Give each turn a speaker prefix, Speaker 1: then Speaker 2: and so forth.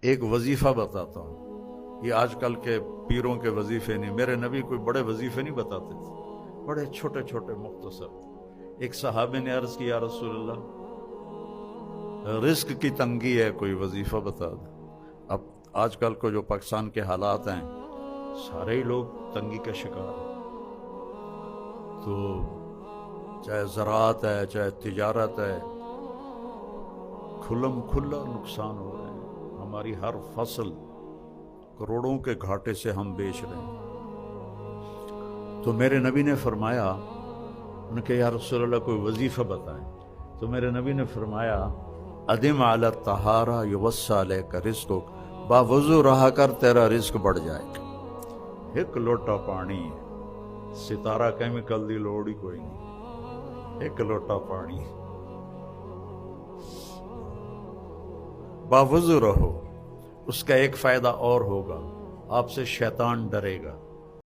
Speaker 1: ایک وظیفہ بتاتا ہوں، یہ آج کل کے پیروں کے وظیفے نہیں، میرے نبی کوئی بڑے وظیفے نہیں بتاتے تھے، بڑے چھوٹے چھوٹے مختصر۔ ایک صحابی نے عرض کیا، یا رسول اللہ رزق کی تنگی ہے، کوئی وظیفہ بتا دو۔ اب آج کل کو جو پاکستان کے حالات ہیں، سارے ہی لوگ تنگی کا شکار ہیں، تو چاہے زراعت ہے چاہے تجارت ہے، کھلم کھلا نقصان ہو رہے ہیں، ہماری ہر فصل کروڑوں کے گھاٹے سے ہم بیچ رہے ہیں۔ تو میرے نبی نے فرمایا، انہوں نے کہا یا رسول اللہ کوئی وظیفہ بتائیں، تو میرے نبی نے فرمایا ادم علی الطہارہ یوسع علیک رزقک، باوضو رہا کر تیرا رزق بڑھ جائے گا۔ ایک لوٹا پانی، ستارہ کیمیکل دی لوڑ ہی کوئی نہیں، ایک لوٹا پانی، باوضو رہو۔ اس کا ایک فائدہ اور ہوگا، آپ سے شیطان ڈرے گا۔